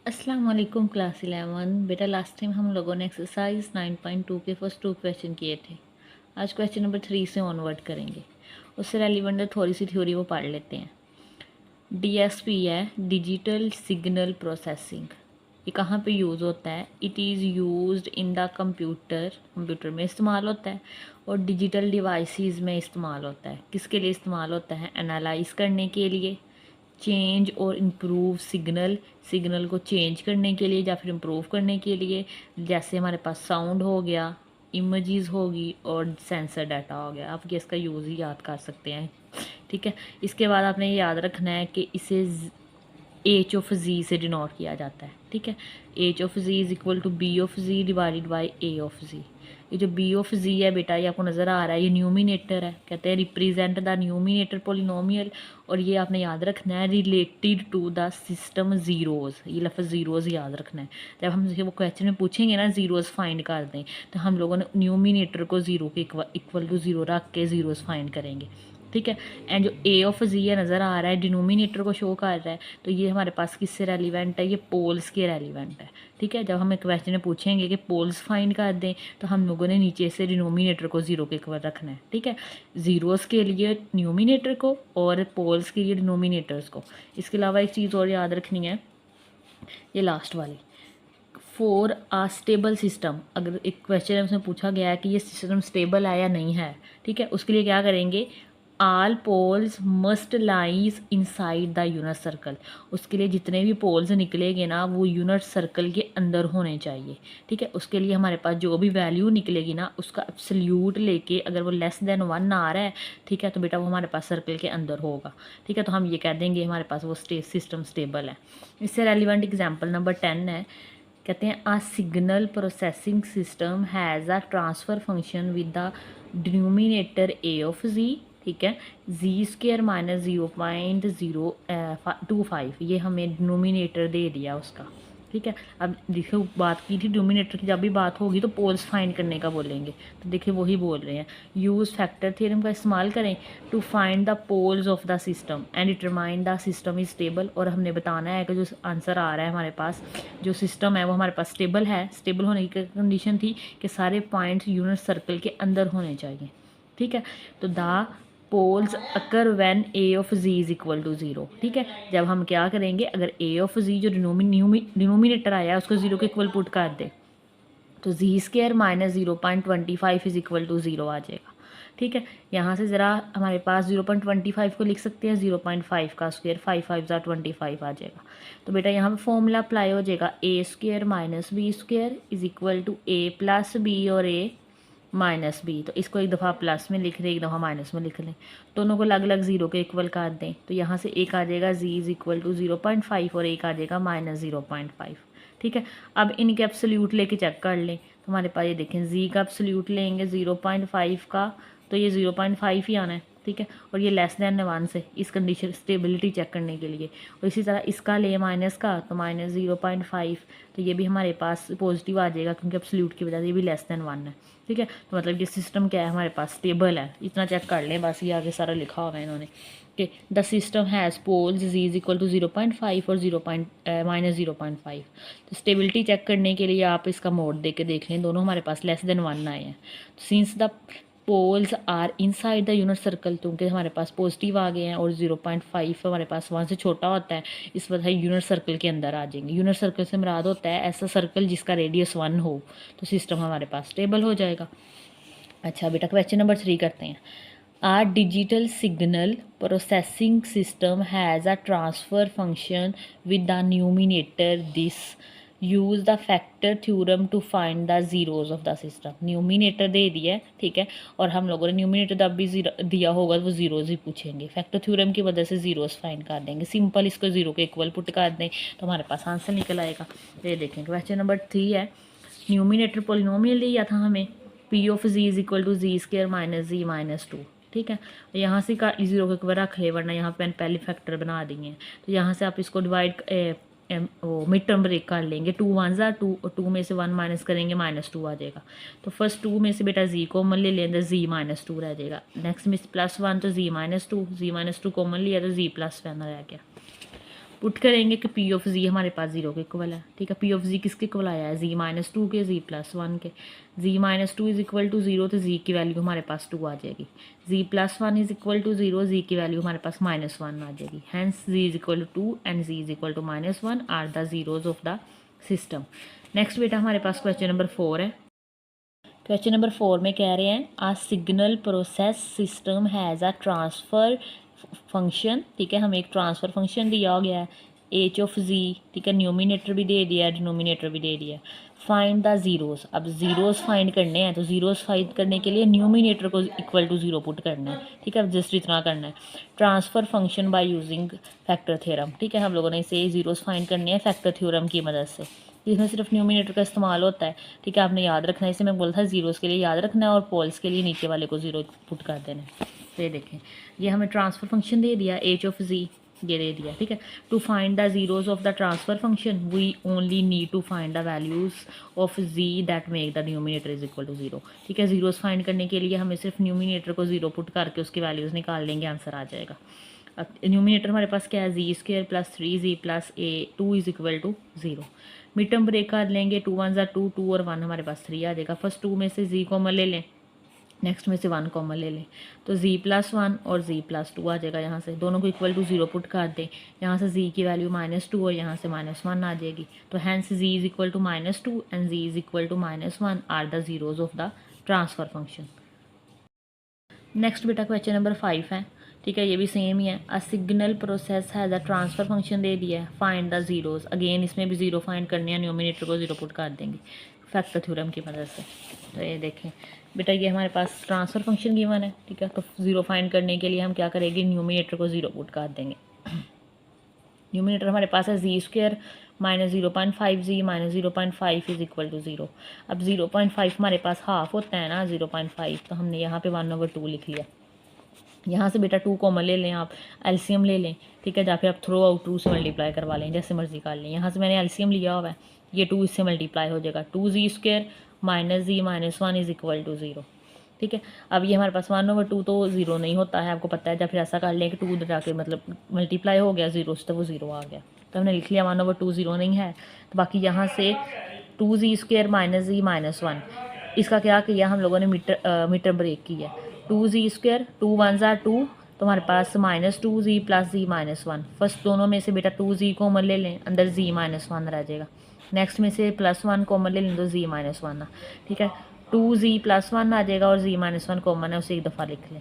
अस्सलाम वालेकुम क्लास 11। बेटा लास्ट टाइम हम लोगों ने एक्सरसाइज 9.2 के फर्स्ट 2 क्वेश्चन किए थे। आज क्वेश्चन नंबर 3 से ऑनवर्ड करेंगे। उससे रेलिवेंट थोड़ी सी थ्योरी वो पढ़ लेते हैं। DSP है, डिजिटल सिग्नल प्रोसेसिंग। ये कहाँ पे यूज़ होता है? It is used in the computer में इस्तेमाल होता है और डिजिटल डिवाइसेस में इस्तेमाल होता है। किसके लिए इस्तेमाल होता है? एनालाइज करने के लिए, चेंज और इम्प्रूव सिग्नल को चेंज करने के लिए या फिर इम्प्रूव करने के लिए। जैसे हमारे पास साउंड हो गया, इमेजेस होगी और सेंसर डाटा हो गया। आप इसका यूज़ ही याद कर सकते हैं। ठीक है, इसके बाद आपने ये याद रखना है कि इसे एच ऑफ जी से डिनोट किया जाता है। ठीक है, H of G is equal to B of G divided by A of G. ये जो बी ऑफ जी है बेटा, ये आपको नज़र आ रहा है, ये न्यूमिनेटर है। कहते हैं रिप्रेजेंट द न्यूमिनेटर पोलिनोमियल। और ये आपने याद रखना है related to the system zeros. ये लफ्ज़ ज़ीरोज़ याद रखना है। जब हम वो क्वेश्चन में पूछेंगे ना ज़ीरोज़ फाइंड कर दें, तो हम लोगों ने न्यूमिनेटर को ज़ीरो के इक्वल टू ज़ीरो रख के ज़ीरोज़ फाइंड करेंगे। ठीक है, एंड जो ए ऑफ जी है नज़र आ रहा है, डिनोमिनेटर को शो कर रहा है, तो ये हमारे पास किससे रेलिवेंट है? ये पोल्स के रेलिवेंट है। ठीक है, जब हमें क्वेश्चन में पूछेंगे कि पोल्स फाइंड कर दें, तो हम लोगों ने नीचे से डिनोमिनेटर को ज़ीरो के इक्वल रखना है। ठीक है, ज़ीरोज़ के लिए न्यूमिनेटर को और पोल्स के लिए डिनोमिनेटर्स को। इसके अलावा एक चीज़ और याद रखनी है, ये लास्ट वाली, फॉर आ स्टेबल सिस्टम। अगर एक क्वेश्चन है उसमें पूछा गया है कि ये सिस्टम स्टेबल है या नहीं है, ठीक है, उसके लिए क्या करेंगे? All poles must lies inside the unit circle. उसके लिए जितने भी पोल्स निकलेंगे ना, वो यूनिट सर्कल के अंदर होने चाहिए। ठीक है, उसके लिए हमारे पास जो भी वैल्यू निकलेगी ना, उसका एब्सोल्यूट लेके, अगर वो लेस देन 1 आ रहा है, ठीक है, तो बेटा वो हमारे पास सर्कल के अंदर होगा। ठीक है, तो हम ये कह देंगे हमारे पास वो सिस्टम स्टेबल है। इससे रेलिवेंट एग्जाम्पल नंबर 10 है। कहते हैं a signal processing system has a transfer function with the denominator A of G. ठीक है, जी स्क्र माइनस 0.025 ये हमें डिनोमिनेटर दे दिया उसका। ठीक है, अब देखो बात की थी डिनोमिनेटर की, जब भी बात होगी तो पोल्स फाइंड करने का बोलेंगे, तो देखिए वही बोल रहे हैं। यूज़ फैक्टर थ्योरम का इस्तेमाल करें to find the poles of the system and determine the system is stable. और हमने बताना है कि जो आंसर आ रहा है हमारे पास, जो सिस्टम है वो हमारे पास स्टेबल है। स्टेबल होने की कंडीशन थी कि सारे पॉइंट्स यूनिट सर्कल के अंदर होने चाहिए। ठीक है, तो the poles occur when A of G is equal to zero. ठीक है, जब हम क्या करेंगे, अगर ए ऑफ जी जो डिनोमिनेटर आया है उसको ज़ीरो के इक्वल पुट कर दे, तो G square minus 0.25 is equal to zero आ जाएगा। ठीक है, यहाँ से ज़रा हमारे पास 0.25 को लिख सकते हैं 0.5 का स्क्वायर, 5 5 ज़ा 25 आ जाएगा। तो बेटा यहाँ पे फॉर्मूला अप्लाई हो जाएगा, A square minus B square is equal to A plus B और ए माइनस बी। तो इसको एक दफ़ा प्लस में लिख लें, एक दफ़ा माइनस में लिख लें, दोनों को अलग अलग ज़ीरो के इक्वल कर दें, तो यहाँ से एक आ जाएगा जी इज़ इक्वल टू 0.5 और एक आ जाएगा माइनस 0.5। ठीक है, अब इनके एब्सोल्यूट लेके चेक कर लें, तो हमारे पास ये देखें जी का एब्सोल्यूट लेंगे 0.5 का, तो ये 0.5 ही आना है। ठीक है, और ये लेस दैन 1 से इस कंडीशन स्टेबिलिटी चेक करने के लिए। और इसी तरह इसका ले माइनस का, तो माइनस 0.5, तो ये भी हमारे पास पॉजिटिव आ जाएगा क्योंकि एब्सोल्यूट की वजह से ये भी लेस दैन 1 है। ठीक है, तो मतलब ये सिस्टम क्या है हमारे पास, स्टेबल है। इतना चेक कर लें बस, ये आगे सारा लिखा होगा इन्होंने कि the system has poles G is equal to 0.5 और माइनस 0.5। तो स्टेबिलिटी चेक करने के लिए आप इसका मोड दे के देख लें, दोनों हमारे पास लेस देन 1 आए हैं। Since the poles are inside the unit circle, क्योंकि हमारे पास पॉजिटिव आ गए हैं और 0.5 हमारे पास 1 से छोटा होता है, इस वजह यूनिट सर्कल के अंदर आ जाएंगे। यूनिट सर्कल से मुराद होता है ऐसा सर्कल जिसका रेडियस 1 हो, तो सिस्टम हमारे पास स्टेबल हो जाएगा। अच्छा बेटा, क्वेश्चन नंबर 3 करते हैं। A digital signal processing system has a transfer function with the numerator this use the factor theorem to find the zeros of the system. Numerator दे दिया है, ठीक है, और हम लोगों ने न्यूमिनेटर जब भी दिया होगा तो वो ज़ीरोज़ ही पूछेंगे। फैक्टर थ्योरम की वजह से ज़ीरोज़ फाइंड कर देंगे। सिंपल इसको ज़ीरो के इक्वल पुट कर दें तो हमारे पास आंसर निकल आएगा। ये देखें क्वेश्चन नंबर 3 है। न्यूमिनेटर पोलिनोमियल दिया था हमें, P of G is equal to G square minus G minus 2। ठीक है, यहाँ से का ज़ीरो के इक्वल रख ले, वरना यहाँ पे पहले फैक्टर बना दिए हैं। तो यहाँ से आप इसको डिवाइड वो मिड टर्म ब्रेक कर लेंगे, 2 1 ज़ा 2 और 2 में से 1 माइनस करेंगे -2 आ जाएगा। तो फर्स्ट 2 में से बेटा जी कॉमन ले लेंगे, जी -2 रह जाएगा। नेक्स्ट में +1 तो जी -2 कॉमन लिया तो जी +1 रह गया। पुट करेंगे कि पी ऑफ जी हमारे पास 0 के इक्वल है, ठीक है। पी ऑफ जी किसके इक्वल आया है, z-2 के, z+1 के। z-2 इज इक्वल टू 0 तो z की वैल्यू हमारे पास 2 आ जाएगी। z+1 is equal to 0, z की वैल्यू हमारे पास -1 आ जाएगी। Hence z is equal to 2 and z is equal to -1 are the zeros of the system. Next बेटा हमारे पास क्वेश्चन नंबर 4 है। क्वेश्चन नंबर 4 में कह रहे हैं a signal process system has a transfer function, ठीक है। हमें एक ट्रांसफ़र फंक्शन दिया गया है एच ऑफ जी, ठीक है। न्यूमिनेटर भी दे दिया है, डिनोमिनेटर भी दे दिया है। फाइंड द ज़ीरोज़, अब ज़ीरोज़ फाइंड करने हैं तो ज़ीरोज़ फाइंड करने के लिए न्यूमिनेटर को इक्वल टू 0 पुट करना है, ठीक है। अब जस्ट इतना करना है, transfer function by using factor theorem, ठीक है। हम लोगों ने इसे ज़ीरोज़ फाइंड करने हैं फैक्टर थ्योरम की मदद से, इसमें सिर्फ न्यूमिनेटर का इस्तेमाल होता है, ठीक है। आपने याद रखना है, इसे मैं बोला था ज़ीरोज़ के लिए याद रखना है और पोल्स के लिए नीचे वाले को 0 पुट कर देना है। तो ये देखें, ये हमें ट्रांसफ़र फंक्शन दे दिया एच ऑफ जी, ये दे दिया, ठीक है। To find the zeros of the transfer function we only need to find the values of G that make the numerator is equal to 0, ठीक है। ज़ीरोज़ फाइंड करने के लिए हमें सिर्फ न्यूमिनेटर को 0 पुट करके उसकी वैल्यूज़ निकाल लेंगे, आंसर आ जाएगा। अब न्यूमिनेटर हमारे पास क्या है, z² + 3z + a2 is equal to 0। Mid term break कर लेंगे, 2 1 2, 2 और 1 हमारे पास 3 आ जाएगा। फर्स्ट 2 में से z कॉमन ले लें, नेक्स्ट में से 1 कॉमन ले लें, तो z+1 और z+2 आ जाएगा। यहाँ से दोनों को इक्वल टू 0 पुट कर दें, यहाँ से z की वैल्यू -2 और यहाँ से -1 आ जाएगी। तो hence z is equal to -2 and z is equal to -1 are the zeros of the transfer function. Next बेटा क्वेश्चन नंबर 5 है, ठीक है। ये भी सेम ही है। A signal process has a transfer function दे दिया है, फाइंड द ज़ीरोज़। अगेन इसमें भी 0 फाइंड करने हैं, न्यूमिनेटर को 0 पुट कर देंगे फैक्टर थ्योरम की मदद से। तो ये देखें बेटा, ये हमारे पास ट्रांसफ़र फंक्शन गिवन है, ठीक है। तो 0 फाइंड करने के लिए हम क्या करेंगे, न्यूमिनेटर को 0 पुट कर देंगे। न्यूमिनेटर हमारे पास है z² - 0.5z - 0.5 is equal to 0। अब 0.5 हमारे पास हाफ होता है ना 0.5, तो हमने यहाँ पे 1/2 लिख लिया। यहाँ से बेटा 2 कॉमन ले लें, आप एलसीएम ले लें, ठीक है। या फिर आप थ्रो आउट 2 से मल्टीप्लाई करवा लें, जैसे मर्जी कर लें। यहाँ से मैंने एलसीएम लिया हुआ है, ये 2 इससे मल्टीप्लाई हो जाएगा, 2z² - z - 1 is equal to 0, ठीक है। अब ये हमारे पास 1/2 तो 0 नहीं होता है, आपको पता है। जब फिर ऐसा कर लें कि 2 उधर जाके मतलब मल्टीप्लाई हो गया 0 से, तो वो 0 आ गया, तो हमने लिख लिया 1/2 0 नहीं है। तो बाकी यहाँ से 2z² - z - 1, इसका क्या किया हम लोगों ने, मीटर ब्रेक किया। 2z², 2 1 2, तो हमारे पास -2z + z - 1। फर्स्ट दोनों में से बेटा 2z कॉमन ले लें, अंदर z - 1 रह जाएगा। नेक्स्ट में से +1 कॉमन ले लें तो z - 1, ठीक है। 2z + 1 आ जाएगा और z - 1 कॉमन है, उसे एक दफ़ा लिख लें।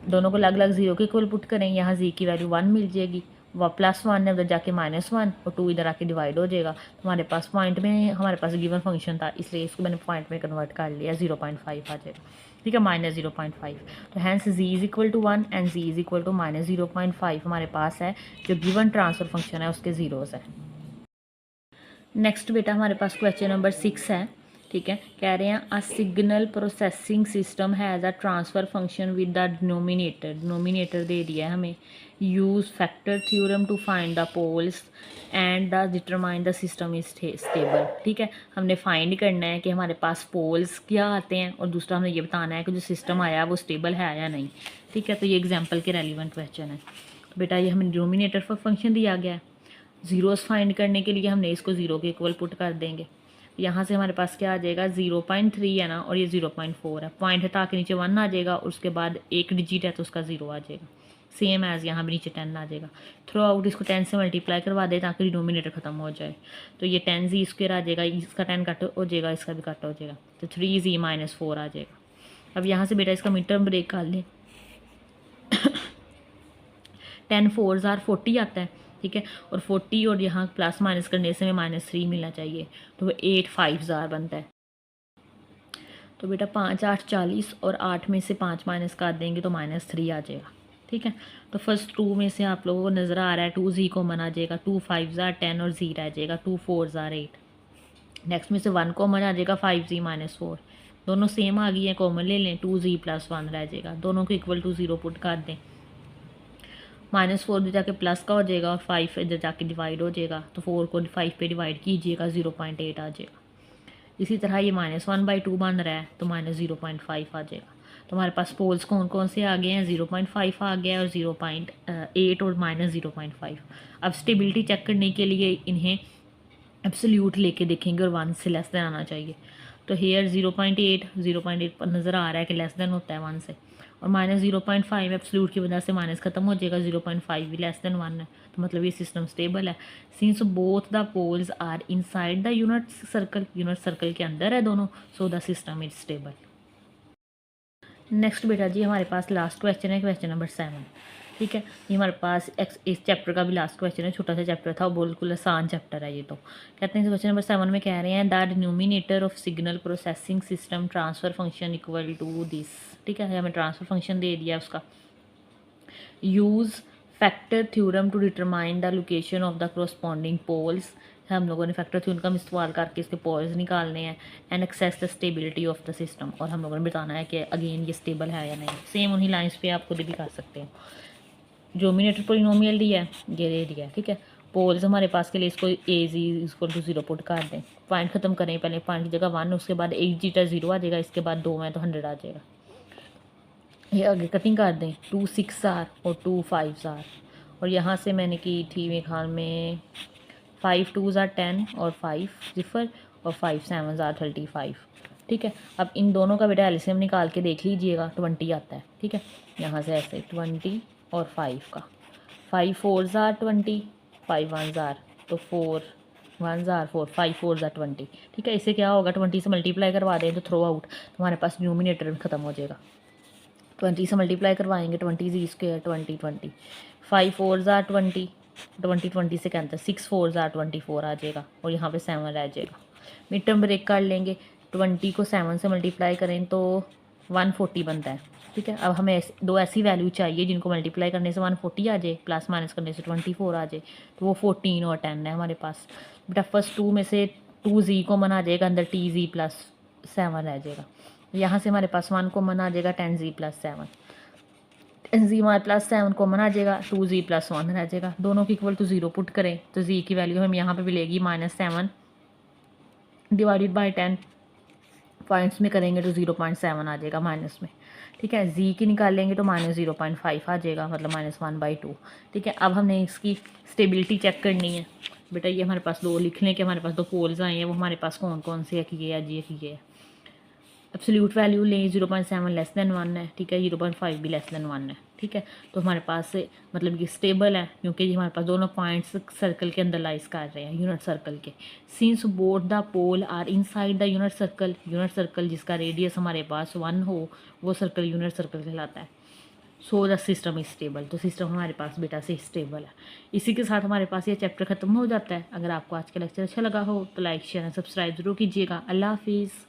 दोनों को अलग अलग 0 के इक्वल पुट करें, यहाँ z की वैल्यू 1 मिल जाएगी, वह +1 है उधर जाके -1 और 2 इधर आके डिवाइड हो जाएगा। तो हमारे पास पॉइंट में हमारे पास गिवन फंक्शन था, इसलिए इसको मैंने पॉइंट में कन्वर्ट कर लिया, 0.5 आ जाएगा, ठीक है, -0.5। तो hence z is equal to 1 and z is equal to -0.5 हमारे पास है, जो गिवन ट्रांसफ़र फंक्शन है उसके ज़ीरोज़ है। नेक्स्ट बेटा हमारे पास क्वेश्चन नंबर 6 है, ठीक है। कह रहे हैं a signal processing system has a transfer function with the denominator दे दिया है हमें। Use factor theorem to find the poles and the determine the system is stable, ठीक है। हमने फाइंड करना है कि हमारे पास पोल्स क्या आते हैं और दूसरा हमें ये बताना है कि जो सिस्टम आया वो स्टेबल है या नहीं, ठीक है। तो ये एग्जाम्पल के रेलिवेंट क्वेश्चन है। तो बेटा ये हमें डिनोमिनेटर पर फंक्शन दिया गया है, ज़ीरोज़ फाइंड करने के लिए हमने इसको 0 के इक्वल पुट कर देंगे। यहाँ से हमारे पास क्या आ जाएगा, 0.3 है ना, और ये 0.4 है। पॉइंट है ताकि नीचे 1 आ जाएगा और उसके बाद एक डिजिट है तो उसका 0 आ जाएगा, सेम एज़ यहाँ भी नीचे 10 आ जाएगा। थ्रो आउट इसको 10 से मल्टीप्लाई करवा दे ताकि डिनोमिनेटर ख़त्म हो जाए। तो ये 10z² आ जाएगा, इसका 10 कट हो जाएगा, इसका भी कट हो जाएगा, तो 3z - 4 आ जाएगा। अब यहाँ से बेटा इसका मिड टर्म ब्रेक कर लें, 10 4 ज़ार 40 आता है, ठीक है। और 40 और यहाँ प्लस माइनस करने से हमें -3 मिलना चाहिए, तो वो 8 5 ज़ार बनता है। तो बेटा 5 8 40 और 8 में से 5 माइनस कर देंगे तो -3 आ जाएगा, ठीक है। तो फर्स्ट 2 में से आप लोगों को नज़र आ रहा है 2z कॉमन आ जाएगा, 2 5 ज़ार 10 और z रह जाएगा, 2 4 ज़ार 8। नेक्स्ट में से 1 कॉमन आ जाएगा, 5z - 4। दोनों सेम आ गई हैं, कॉमन ले लें, 2z + 1 रह जाएगा। दोनों को इक्वल टू 0 पुट कर दें, -4 इधर जाके प्लस का हो जाएगा और 5 इधर जाके डिवाइड हो जाएगा, तो 4 को 5 पे डिवाइड कीजिएगा, 0.8 आ जाएगा। इसी तरह ये -1/2 बन रहा है तो -0.5 आ जाएगा। तो हमारे पास पोल्स कौन कौन से आ गए हैं, 0.5 आ गया और 0.8 और -0.5। अब स्टेबिलिटी चेक करने के लिए इन्हें एब्सोल्यूट लेके देखेंगे और 1 से लेस देन आना चाहिए। तो हेयर 0.8 पर नज़र आ रहा है कि लेस देन होता है 1 से, और -0.5 एब्सोल्यूट की वजह से माइनस खत्म हो जाएगा, 0.5 भी लेस देन 1 है, तो मतलब ये सिस्टम स्टेबल है। Since both the poles are inside the unit circle के अंदर है दोनों, so the system is stable. Next बेटा जी हमारे पास लास्ट क्वेश्चन है, क्वेश्चन नंबर 7। ठीक है, ये हमारे पास इस चैप्टर का भी लास्ट क्वेश्चन है, छोटा सा चैप्टर था, बिल्कुल आसान चैप्टर है ये। तो कहते हैं क्वेश्चन नंबर 7 में कह रहे हैं the denominator of signal processing system transfer function equal to this. ठीक है, हमें ट्रांसफर फंक्शन दे दिया उसका। Use factor theorem to determine the location of the corresponding poles. हम लोगों ने फैक्टर थ्योरम का इस्तेमाल करके इसके पोल्स निकालने हैं। And access the stability of the system, और हम लोगों ने बताना है कि अगेन ये स्टेबल है या नहीं। सेम उन्हीं लाइंस पे आप खुद भी कर सकते हैं। डोमिनेटर पोलिनोमियल दिया है, ये दे दिया है। ठीक है, पोल्स हमारे पास के लिए इसको a=0 पुट कर दें। पॉइंट खत्म करें, पहले पॉइंट की जगह 1, उसके बाद 8 जीटा 0 आ जाएगा, इसके बाद 2 में तो 100 आ जाएगा। ये आगे कटिंग कर दें, 2 6 आर और 2 5 आर, और यहाँ से मैंने की थी मेरे ख्याल में 5 2 आर 10 और 5 0 और 5 7 आर 35। ठीक है, अब इन दोनों का बेटा एलसीएम निकाल के देख लीजिएगा, 20 आता है। ठीक है, यहाँ से ऐसे 20 और 5 का, 5 4 आर 20, 5 1 आर, तो 4 1 आर 4, 5 4 आर 20। ठीक है, इससे क्या होगा, 20 से मल्टीप्लाई करवा दें तो थ्रो आउट, तो हमारे पास न्यूमिनेटर में ख़त्म हो जाएगा। 20 से मल्टीप्लाई करवाएंगे, 20 जी स्क्वायर 20 20, 5 4 आर 20, 20 20 से कैंसिल, 6 4 आर 24 आ जाएगा, और यहाँ पे 7 रह जाएगा। मिड टर्म ब्रेक कर लेंगे, 20 को 7 से मल्टीप्लाई करें तो 140 बनता है। ठीक है, अब हमें दो ऐसी वैल्यू चाहिए जिनको मल्टीप्लाई करने से 140 आ जाए, प्लस माइनस करने से 24 आ जाए, तो वो 14 और 10 है हमारे पास। बेटा फर्स्ट 2 में से 2 जी कॉमन आ जाएगा, अंदर टी जी प्लस 7 रह जाएगा। यहाँ से हमारे पास 1 कॉमन आ जाएगा, 10 जी प्लस 7, 10 जी हमारे प्लस 7 कॉमन आ जाएगा, 2 जी प्लस 1 रह जाएगा। दोनों की इक्वल टू 0 पुट करें तो जी की वैल्यू हमें यहाँ पे मिलेगी -7 डिवाइडेड बाई 10, पॉइंट्स में करेंगे तो 0.7 आ जाएगा माइनस में। ठीक है, जी की निकालेंगे तो -0.5 आ जाएगा, मतलब -1/2। ठीक है, अब हमने इसकी स्टेबिलिटी चेक करनी है। बेटा ये हमारे पास दो लिख लें कि हमारे पास 2 पोल्स आए हैं, वो हमारे पास कौन कौन से है कि ये है जी कि ये है। एब्सोल्यूट वैल्यू लें, 0.7 लेस देन 1 है। ठीक है, 0.5 भी लेस देन 1 है। ठीक है, तो हमारे पास मतलब ये स्टेबल है, क्योंकि ये हमारे पास दोनों पॉइंट्स सर्कल के अंदर लाइज कर रहे हैं, यूनिट सर्कल के। Since both the pole are inside the unit circle जिसका रेडियस हमारे पास 1 हो, वो सर्कल यूनिट सर्कल कहलाता है। सो द सिस्टम इज स्टेबल, तो सिस्टम हमारे पास बेटा से स्टेबल है। इसी के साथ हमारे पास ये चैप्टर खत्म हो जाता है। अगर आपको आज का लेक्चर अच्छा लगा हो तो लाइक शेयर एंड सब्सक्राइब जरूर कीजिएगा। अल्लाह हाफिज़।